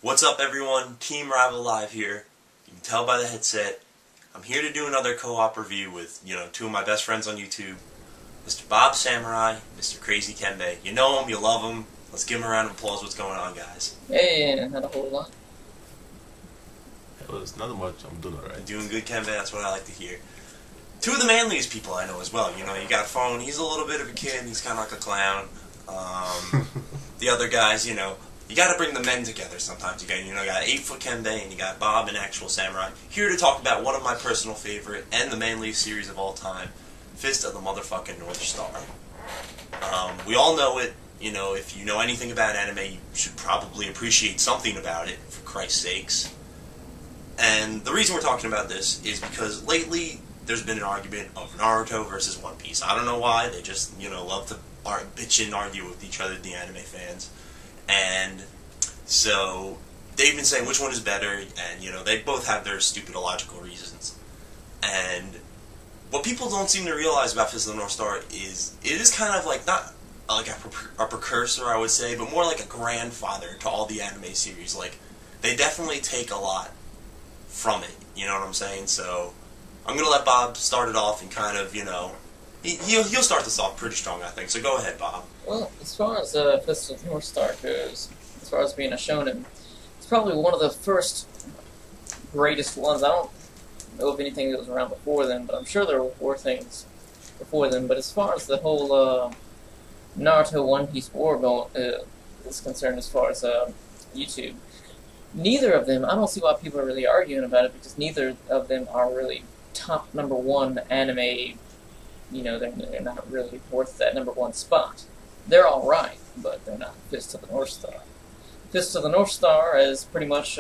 What's up, everyone? Team Rival Live here. You can tell by the headset. I'm here to do another co-op review with, two of my best friends on YouTube, Mr. Bob Samurai, Mr. Crazy Kembe. You know him, you love him. Let's give him a round of applause. What's going on, guys? Hey, not a whole lot. It was not much. I'm doing alright. Doing good, Kembe. That's what I like to hear. Two of the manliest people I know as well. You got Phone. He's a little bit of a kid. He's kind of like a clown. The other guys, you got to bring the men together sometimes. You got 8-foot Kembe and you got Bob and Actual Samurai. Here to talk about one of my personal favorite and the manliest series of all time, Fist of the motherfucking North Star. We all know it. If you know anything about anime, you should probably appreciate something about it, for Christ's sakes. And the reason we're talking about this is because lately there's been an argument of Naruto versus One Piece. I don't know why. They just, love to bitch and argue with each other, the anime fans. And so they've been saying which one is better, and, they both have their stupid illogical reasons. And what people don't seem to realize about Fist of the North Star is it is kind of like, not like a precursor, I would say, but more like a grandfather to all the anime series. Like, they definitely take a lot from it, you know what I'm saying? So I'm going to let Bob start it off and kind of, he'll start this off pretty strong, I think. So go ahead, Bob. Well, as far as Fist of the North Star goes, as far as being a shonen, it's probably one of the first greatest ones. I don't know of anything that was around before then, but I'm sure there were things before then. But as far as the whole Naruto One Piece war is concerned, as far as YouTube, neither of them, I don't see why people are really arguing about it, because neither of them are really top #1 anime. They're not really worth that #1 spot. They're alright, but they're not Fist of the North Star. Fist of the North Star is pretty much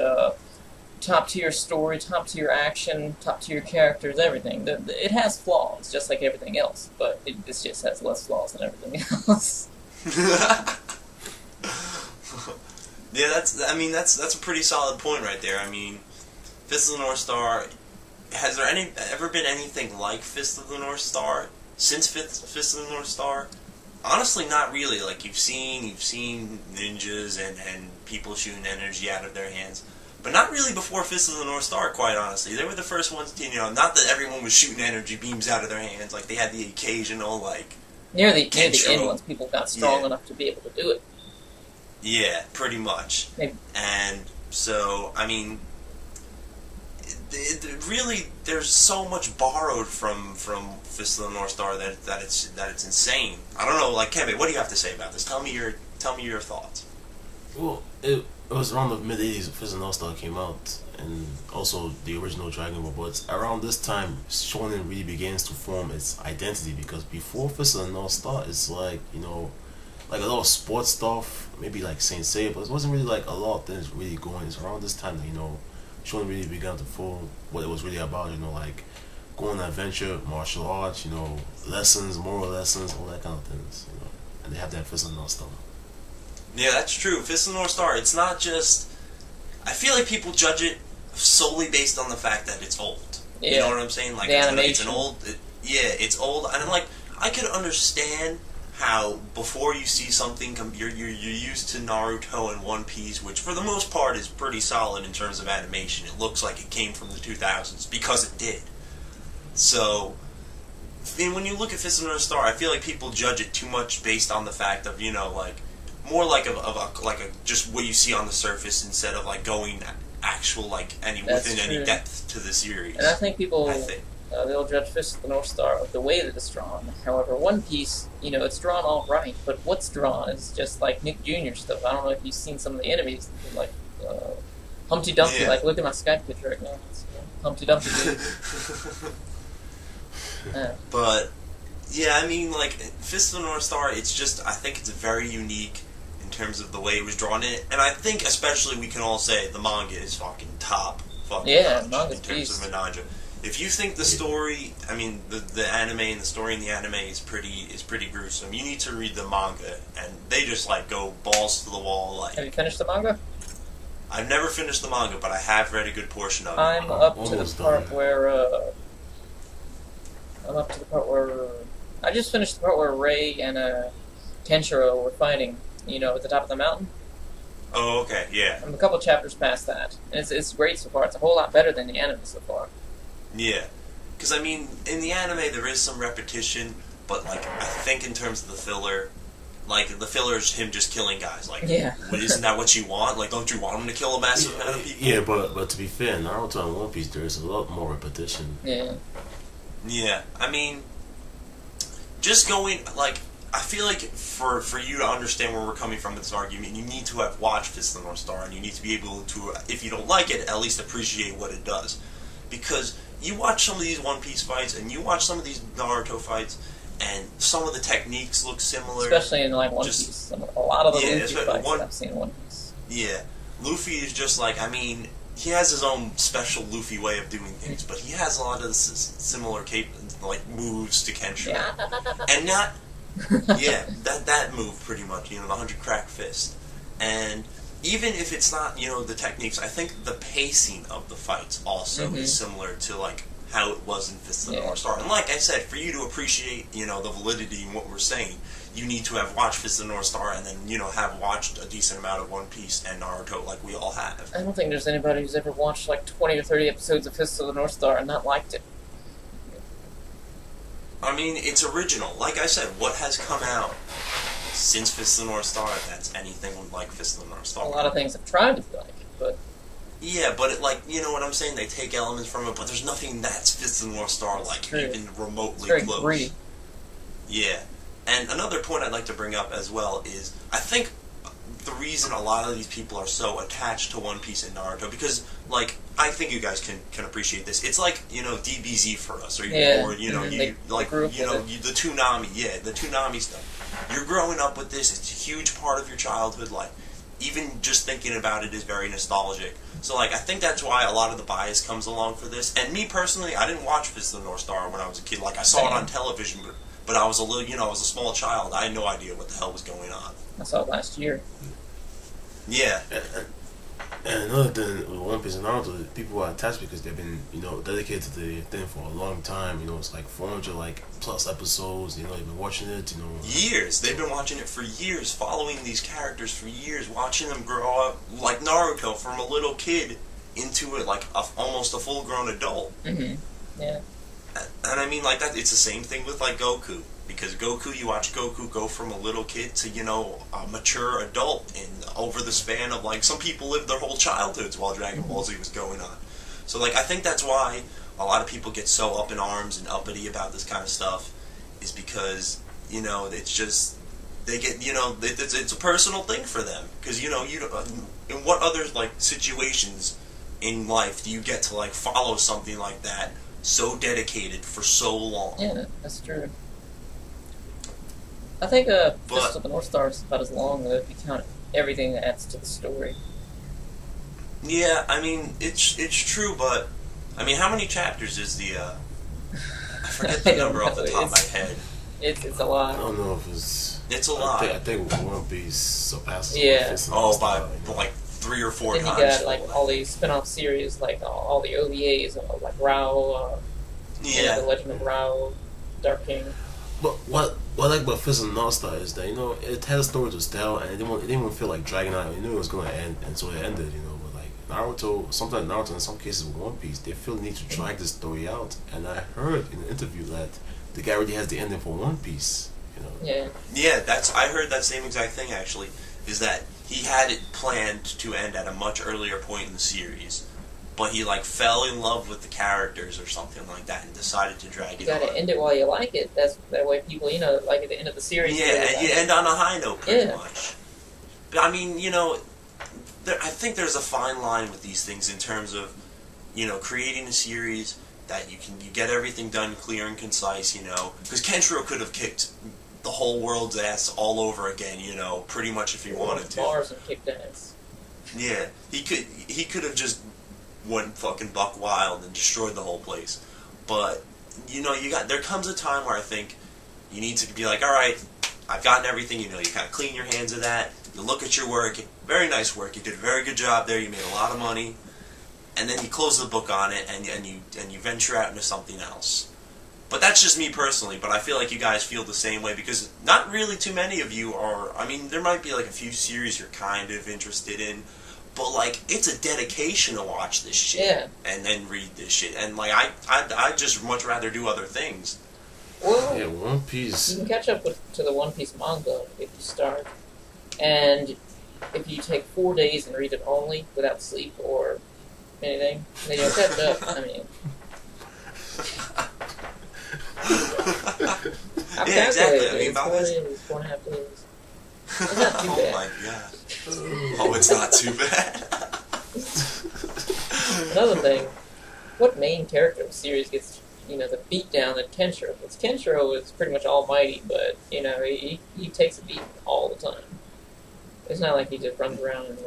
top-tier story, top-tier action, top-tier characters, everything. It has flaws, just like everything else, but it just has less flaws than everything else. Yeah, that's a pretty solid point right there. I mean, Fist of the North Star, has there ever been anything like Fist of the North Star since Fist of the North Star? Honestly, not really. Like, you've seen ninjas and people shooting energy out of their hands, but not really before Fist of the North Star, quite honestly. They were the first ones to, not that everyone was shooting energy beams out of their hands. Like, they had the occasional, like, near the end, once people got strong enough to be able to do it. Yeah, pretty much. Maybe. And so, I mean, really, there's so much borrowed from Fist of the North Star that it's insane. I don't know, like, Kembe, what do you have to say about this? Tell me your thoughts. Well, it was around the mid-80s Fist of the North Star came out, and also the original Dragon Ball. But around this time, Shonen really begins to form its identity, because before Fist of the North Star, it's like, like a lot of sports stuff, maybe like Saint Seiya, but it wasn't really like a lot of things really going. It's around this time that, Shonen really began to form what it was really about, like going on adventure, martial arts, lessons, moral lessons, all that kind of things, and they have that Fist of the North Star. Yeah, that's true. Fist of the North Star, it's not just, I feel like people judge it solely based on the fact that it's old. Yeah. You know what I'm saying? Like, it's an old, it's old, and like, I could understand how before you see something, you're used to Naruto and One Piece, which for the most part is pretty solid in terms of animation. It looks like it came from the 2000s, because it did. So, when you look at Fist of the North Star, I feel like people judge it too much based on the fact of, like, more like a just what you see on the surface, instead of like going actual, like, any depth to the series. And I think people, they'll judge Fist of the North Star of the way that it's drawn. However, One Piece, it's drawn all right, but what's drawn is just like Nick Jr. stuff. I don't know if you've seen some of the enemies, like Humpty Dumpty. Yeah. Like, look at my Skype picture right now. It's, Humpty Dumpty. Yeah. But yeah, I mean, like, Fist of the North Star, I think it's very unique in terms of the way it was drawn in, and I think especially we can all say the manga is fucking top. Manga's in terms of Menage. If you think the story, I mean, the anime and the story in the anime is pretty gruesome, you need to read the manga, and they just, like, go balls to the wall. Like, have you finished the manga? I've never finished the manga, but I have read a good portion of it. I'm up to the part where I just finished the part where Rei and Kenshiro were fighting, at the top of the mountain. Oh, okay, yeah. I'm a couple chapters past that, and it's great so far. It's a whole lot better than the anime so far. Yeah. Because, I mean, in the anime, there is some repetition, but, like, I think in terms of the filler, like, the filler is him just killing guys. Like, Yeah. isn't that what you want? Like, don't you want him to kill a massive amount of people? Yeah, but to be fair, Naruto and One Piece, there's a lot more repetition. Yeah. Yeah. I mean, just going, like, I feel like for you to understand where we're coming from with this argument, you need to have watched Fist of the North Star, and you need to be able to, if you don't like it, at least appreciate what it does. Because you watch some of these One Piece fights, and you watch some of these Naruto fights, and some of the techniques look similar. Especially in like One Piece. A lot of the Yeah, Luffy fights I've seen in One Piece. Yeah. Luffy is just like, I mean, he has his own special Luffy way of doing things, but he has a lot of similar like moves to Kenshin. Yeah. And not, yeah, that move pretty much, you know, the 100 crack fist. And even if it's not, you know, the techniques, I think the pacing of the fights also is similar to, like, how it was in Fist of the North Star. And like I said, for you to appreciate, you know, the validity in what we're saying, you need to have watched Fist of the North Star and then, you know, have watched a decent amount of One Piece and Naruto like we all have. I don't think there's anybody who's ever watched like 20 or 30 episodes of Fist of the North Star and not liked it. I mean, it's original. Like I said, what has come out since Fist of the North Star that's anything like Fist of the North Star? A lot of things have tried to be like it, but... Yeah, but it, like, you know what I'm saying? They take elements from it, but there's nothing that's Fist of the North Star like, even remotely it's very close. gritty. Yeah. And another point I'd like to bring up as well is, I think the reason a lot of these people are so attached to One Piece and Naruto, because, like, I think you guys can appreciate this. It's like, you know, DBZ for us, or, you know, the Toonami, the Toonami stuff. You're growing up with this, it's a huge part of your childhood life. Even just thinking about it is very nostalgic. So, like, I think that's why a lot of the bias comes along for this. And me, personally, I didn't watch Fist of the North Star when I was a kid. Like, I saw it on television, but I was a little, you know, I was a small child. I had no idea what the hell was going on. I saw it last year. Yeah. And another thing with One Piece and Naruto, people are attached because they've been, you know, dedicated to the thing for a long time. You know, it's like 400 plus episodes. You know, they've been watching it. You know, years. They've been watching it for years, following these characters for years, watching them grow up, like Naruto, from a little kid into it, like almost a full-grown adult. Yeah. And I mean, like that. It's the same thing with like Goku. Because Goku, you watch Goku go from a little kid to, you know, a mature adult in over the span of, like, some people lived their whole childhoods while Dragon Ball Z was going on. So, like, I think that's why a lot of people get so up in arms and uppity about this kind of stuff, is because, you know, it's just, they get, you know, it's a personal thing for them. Because, you know, in what other, like, situations in life do you get to, like, follow something like that so dedicated for so long? Yeah, that's true. I think Fist of the North Star is about as long if you count everything that adds to the story. Yeah, I mean, it's true, but, I mean, how many chapters is the, I forget the number off the top of my head. It's a lot. I don't know if it's... It's a lot. I think One Piece surpasses Yeah. By like 3 or 4 then times. Then you got, like, all these spin-off series, like, all the OVAs, like Rao, The Legend of Rao, Dark King. But what I like about Fist of the North Star is that, you know, it had a story to tell, and it didn't even feel like dragging out. You knew it was going to end, and so it ended, you know. But, like, Naruto, sometimes Naruto, in some cases with One Piece, they feel the need to drag the story out. And I heard in an interview that the guy already has the ending for One Piece, you know. Yeah. Yeah, I heard that same exact thing, actually, is that he had it planned to end at a much earlier point in the series. But he, like, fell in love with the characters or something like that and decided to drag it You gotta on. end it while you like it. That way people, you know, like at the end of the series. Yeah, and you end on a high note, pretty much. But, I mean, you know, I think there's a fine line with these things in terms of, you know, creating a series that you get everything done clear and concise, you know. Because Kenshiro could have kicked the whole world's ass all over again, you know, pretty much if he wanted to. Bars and kicked ass. Yeah, he could have just went fucking buck wild and destroyed the whole place. But, you know, there comes a time where I think you need to be like, alright, I've gotten everything, you know, you kind of clean your hands of that, you look at your work, very nice work, you did a very good job there, you made a lot of money, and then you close the book on it, and you venture out into something else. But that's just me personally, but I feel like you guys feel the same way because not really too many of you are. I mean, there might be like a few series you're kind of interested in, but like it's a dedication to watch this shit and then read this shit. And like I just much rather do other things. Well, Yeah, One Piece. you can catch up to the One Piece manga if you start, and if you take 4 days and read it only without sleep or anything, then you'll catch up. I mean, I've Yeah, exactly. calculated I mean, it's about 4 this. days, 4.5 days. It's not too bad. Oh my god. Oh, it's not too bad. Another thing, what main character of the series gets, the beat down that Kenshiro gets? Kenshiro is pretty much almighty, but, he takes a beat all the time. It's not like he just runs around and,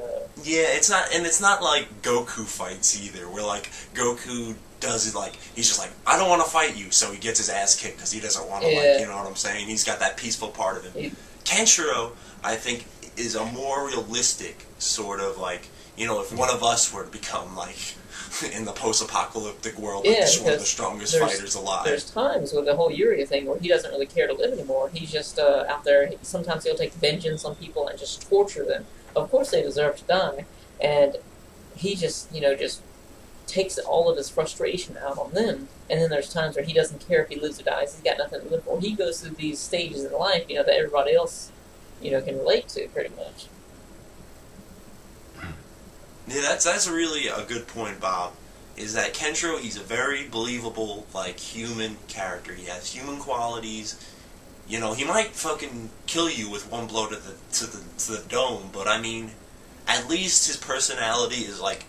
Yeah, it's not like Goku fights either, where like Goku does it like, he's just like, I don't want to fight you, so he gets his ass kicked because he doesn't want to, like, you know what I'm saying? He's got that peaceful part of him. Kenshiro, I think, is a more realistic sort of like, if one of us were to become like in the post-apocalyptic world, like just one of the strongest fighters alive. There's times with the whole Yuria thing where he doesn't really care to live anymore. He's just out there. Sometimes he'll take vengeance on people and just torture them. Of course, they deserve to die, and he just takes all of his frustration out on them. And then there's times where he doesn't care if he lives or dies. He's got nothing to live for. He goes through these stages in life, that everybody else, can relate to pretty much. Yeah, that's really a good point, Bob. Is that Kenshiro? He's a very believable, like, human character. He has human qualities. He might fucking kill you with one blow to the dome, but I mean, at least his personality is like,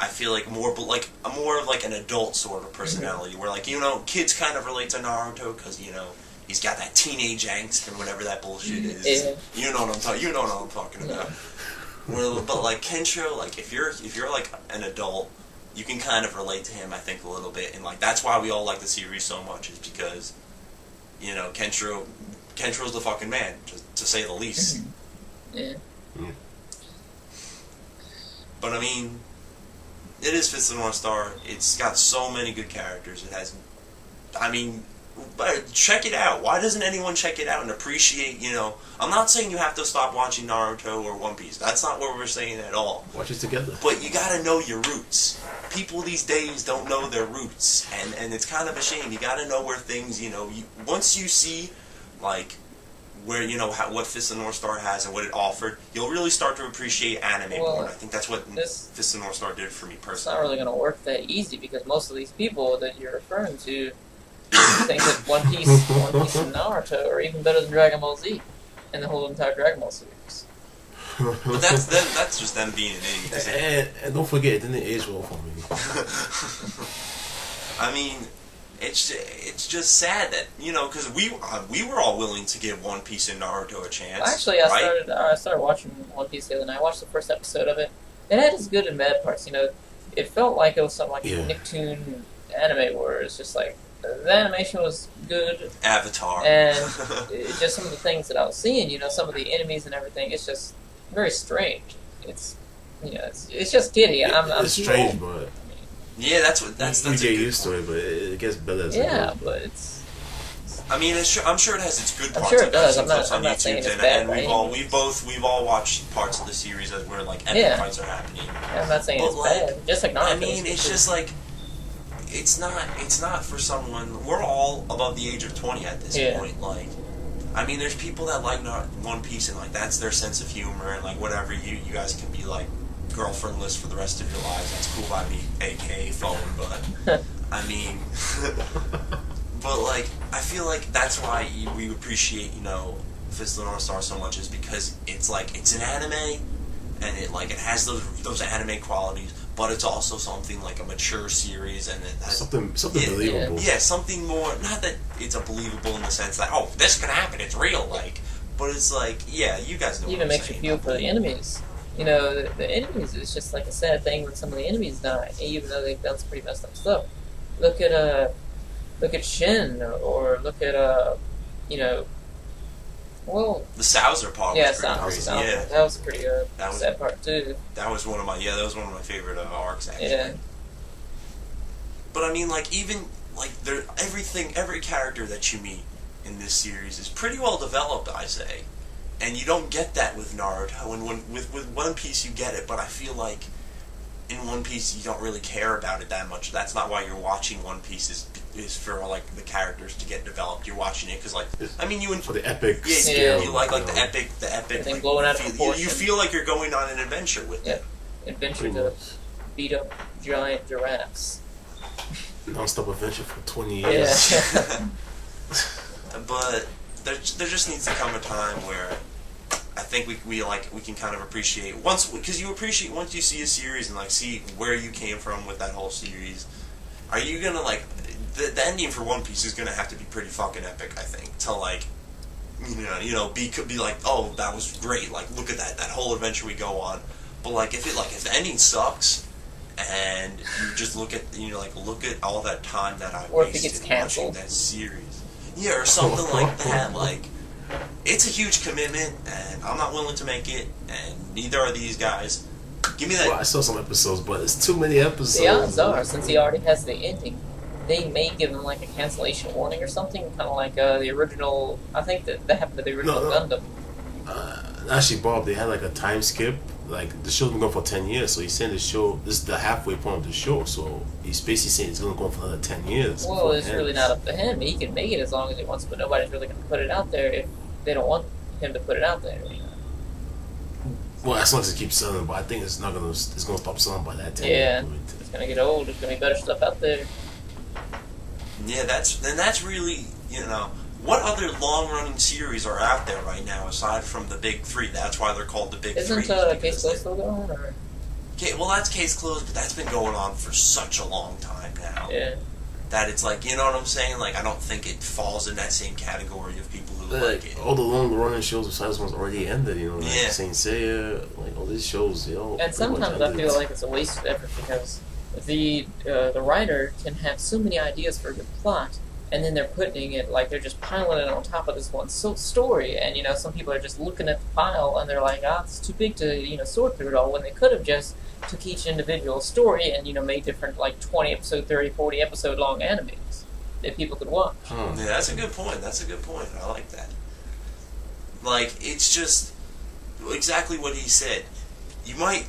I feel like more of like an adult sort of personality, where like kids kind of relate to Naruto because he's got that teenage angst and whatever that bullshit is. Yeah. You know what I'm talking about. Well, but like Kenshiro, like if you're like an adult, you can kind of relate to him, I think, a little bit, and like that's why we all like the series so much, is because Kenshiro's the fucking man, to say the least. Yeah. But I mean, it is Fist of the North Star. It's got so many good characters. It has, but check it out. Why doesn't anyone check it out and appreciate, I'm not saying you have to stop watching Naruto or One Piece. That's not what we're saying at all. Watch it together. But you gotta know your roots. People these days don't know their roots, and it's kind of a shame. You gotta know where things, once you see, like, where, what Fist of the North Star has and what it offered, you'll really start to appreciate anime more, and I think that's what Fist of the North Star did for me It's personally. not really going to work that easy because most of these people that you're referring to think that One Piece and Naruto are even better than Dragon Ball Z and the whole entire Dragon Ball series. But that's just them being an idiot. And don't forget, it didn't age well for me. I mean, it's just sad that because we were all willing to give One Piece and Naruto a chance. Actually, I started watching One Piece the other night. I watched the first episode of it. It had its good and bad parts. It felt like it was something like a Nicktoon anime where it's just like the animation was good. Avatar. And just some of the things that I was seeing, some of the enemies and everything, it's just very strange. It's it's just kiddie. It's strange, but yeah, that's you get used to it, but it gets better as it goes. But it's. I mean, I'm sure it has its good parts. I'm sure it does. I'm on not YouTube, saying it's bad. And we've all watched parts of the series where like epic fights are happening. I'm not saying it's bad. Just like Naruto. I mean, it's just like it's not for someone. We're all above the age of 20 at this point. Like, I mean, there's people that like One Piece and like that's their sense of humor and like whatever. You guys can be like girlfriendless for the rest of your lives. That's cool by me, aka phone. But I mean, but like I feel like that's why we appreciate Fist of the North Star so much, is because it's like it's an anime and it has those anime qualities. But it's also something like a mature series, and it has something believable. Yeah, something more. Not that it's a believable in the sense that this can happen, it's real, but it's like you guys know. It even makes you feel for the enemies. The enemies is just like a sad thing when some of the enemies die, even though they've done some pretty messed up stuff. Look at Shin, or look at the Souser part was pretty crazy. Yeah, that was a pretty sad part too. That was one of my favorite arcs actually. Yeah. But I mean, like even like every character that you meet in this series is pretty well developed, I say, and you don't get that with Naruto. And with One Piece you get it, but I feel like in One Piece you don't really care about it that much. That's not why you're watching One Piece. Is for like the characters to get developed. You're watching it because like for the epic. Yeah, scale, you like the epic. Everything like, blowing out of proportion. You feel like you're going on an adventure with it. Adventure to beat up giant giraffes. Non-stop adventure for 20 years. Yeah. But there just needs to come a time where I think we can kind of appreciate once you see a series and like see where you came from with that whole series. Are you gonna like the ending for One Piece is gonna have to be pretty fucking epic, I think, to like be like, oh, that was great, like look at that whole adventure we go on. But like if the ending sucks and you just look at all that time that I wasted watching that series. Yeah, or something like that. Like, it's a huge commitment, and I'm not willing to make it, and neither are these guys. Give me that. Well, I saw some episodes, but it's too many episodes. The odds are, since he already has the ending, they may give him like a cancellation warning or something, kind of like the original. I think that happened to the original Gundam. Actually, Bob, they had like a time skip. Like the show's been going for 10 years, so he's saying this is the halfway point of the show. So he's basically saying it's going to go on for another 10 years. Well, it's really not up to him. He can make it as long as he wants, but nobody's really going to put it out there if they don't want him to put it out there. Well, as long as it keeps selling, but I think it's going to stop selling by that time. Yeah, it's going to get old. There's going to be better stuff out there. Yeah, that's really, what other long-running series are out there right now aside from the big three? That's why they're called the big three. Isn't Case Closed still going? Or? Well, that's Case Closed, but that's been going on for such a long time now. Yeah. That it's like, you know what I'm saying? Like, I don't think it falls in that same category of people who like it. All the long-running shows besides ones already ended, like Saint Seiya, like all these shows, And sometimes I feel like it's a waste of effort because the writer can have so many ideas for a good plot, and then they're putting it, like, they're just piling it on top of this one story, and, some people are just looking at the pile, and they're like, it's too big to, sort through it all, when they could have just took each individual story and, made different, like, 20 episode, 30, 40 episode long animes that people could watch. Yeah, that's a good point. I like that. Like, it's just exactly what he said. You might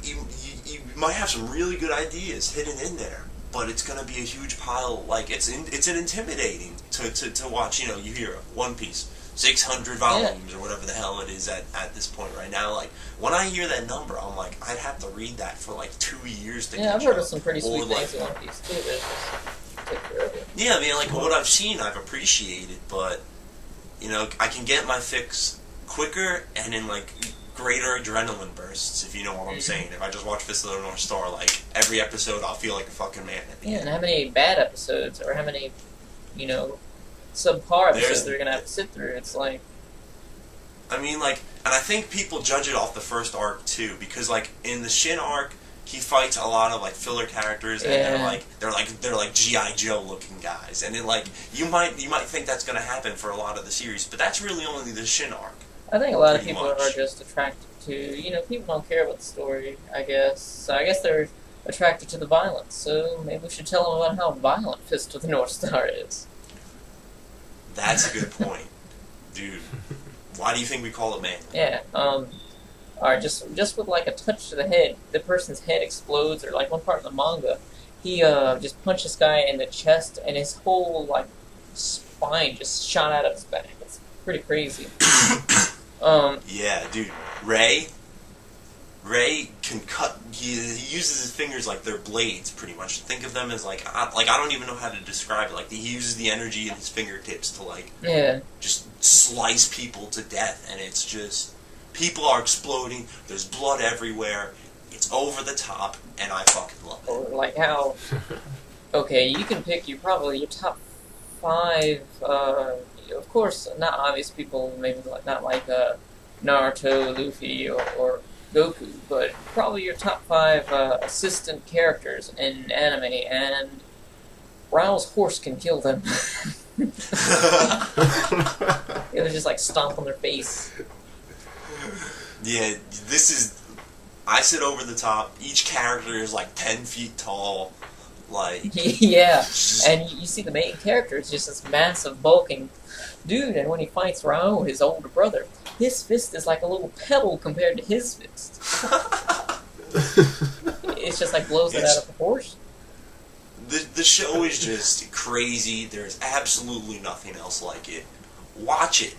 have some really good ideas hidden in there, but it's going to be a huge pile. Like, it's intimidating to watch. You hear One Piece, 600 volumes or whatever the hell it is at this point right now. Like, when I hear that number, I'm like, I'd have to read that for like 2 years to. Yeah, I've heard of some pretty sweet things in One Piece too. Take care of it. Yeah, I mean, like what I've seen, I've appreciated, but I can get my fix quicker and in like greater adrenaline bursts, if you know what I'm saying. If I just watch Fist of the North Star, like, every episode I'll feel like a fucking man at the end. And how many bad episodes, or how many, subpar episodes they're going to have to sit through. It's like... I mean, like, and I think people judge it off the first arc, too, because, like, in the Shin arc, he fights a lot of, like, filler characters, and they're like G.I. Joe looking guys, and then, like, you might think that's going to happen for a lot of the series, but that's really only the Shin arc. I think a lot of people are just attracted to, people don't care about the story, I guess. So I guess they're attracted to the violence. So maybe we should tell them about how violent Fist of the North Star is. That's a good point. Dude, why do you think we call it man? Yeah, alright, just with like a touch to the head, the person's head explodes, or like one part in the manga, he just punched this guy in the chest, and his whole, like, spine just shot out of his back. It's pretty crazy. Yeah, dude. Ray can cut. He uses his fingers like they're blades, pretty much. Think of them as I don't even know how to describe it. Like, he uses the energy in his fingertips to just slice people to death, and it's just people are exploding. There's blood everywhere. It's over the top, and I fucking love it. Or like how? Okay, you can pick your top 5. Of course, not obvious people, maybe not like Naruto, Luffy, or Goku, but probably your top 5 assistant characters in anime, and Rao's horse can kill them. They just like stomp on their face. Yeah, I sit over the top. Each character is like 10 feet tall. Like, Yeah, just- and you see the main character is just this massive, bulking dude, and when he fights Rao, his older brother, his fist is like a little pebble compared to his fist. It's just like blows it out of proportion. the show is just crazy. There's absolutely nothing else like it. Watch it.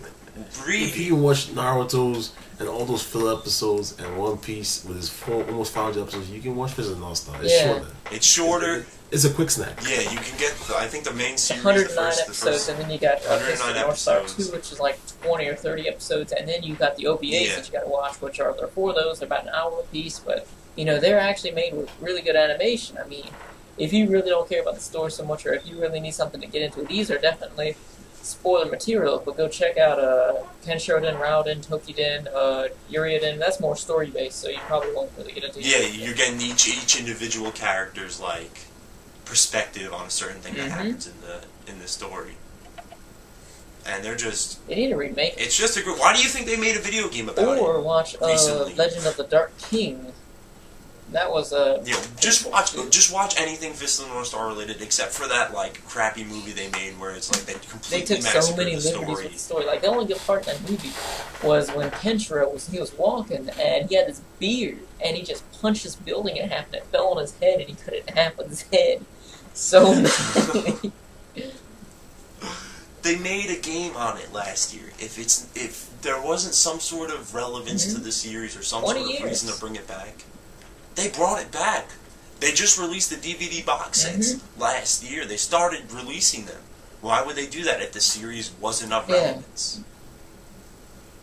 Read If you it. can watch Naruto's and all those filler episodes and One Piece with his almost 500 episodes, you can watch Fist of the North Star. It's Yeah. shorter. It's shorter. It's a quick snack. Yeah, you can get. I think the main series. 109 the episodes, first, and then you got Fist of 109 the North Star episodes. 2, which is like 20 or 30 episodes, and then you got the OVAs Yeah. that you got to watch, which are there are 4 of those. They're about an hour apiece, but they're actually made with really good animation. I mean, if you really don't care about the story so much, or if you really need something to get into, these are definitely spoiler material. But go check out Kenshoden, Rauden, Tokiden, Uriaden. That's more story based, so you probably won't really get into. Yeah, you're getting each individual character's like perspective on a certain thing that happens in the story, and they're just. They need to remake it. It's just a group. Why do you think they made a video game about Or it? watch recently? Legend of the Dark King. That was Just watch anything Fist of the North Star related, except for that like crappy movie they made where it's like they they completely took so massacred many the liberties story. with the story. Like the only good part of that movie was when Kenshiro was walking and he had this beard and he just punched this building in half and it fell on his head and he cut it in half with his head. So badly. They made a game on it last year. If there wasn't some sort of relevance to the series or some 20 sort of years. reason to bring it back, they brought it back. They just released the DVD box sets last year. They started releasing them. Why would they do that if the series wasn't of relevance?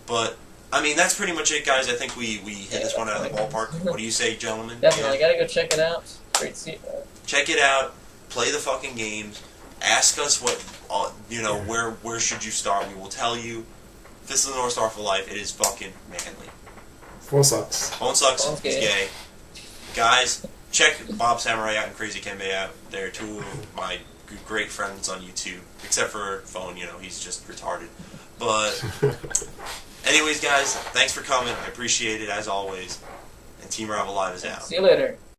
But I mean, that's pretty much it, guys. I think we hit this one out of the ballpark. What do you say, gentlemen? Definitely, gotta go check it out. Great to see it. Check it out. Play the fucking games. Ask us what where should you start. We will tell you. Fist of the North Star for life. It is fucking manly. Phone sucks. Phone sucks. Phone's He's gay. gay. Guys, check Bob Samurai out and Crazy Kembe out. They're two of my great friends on YouTube. Except for Phone, he's just retarded. But anyways, guys, thanks for coming. I appreciate it as always. And Team Rival Live is out. See you later.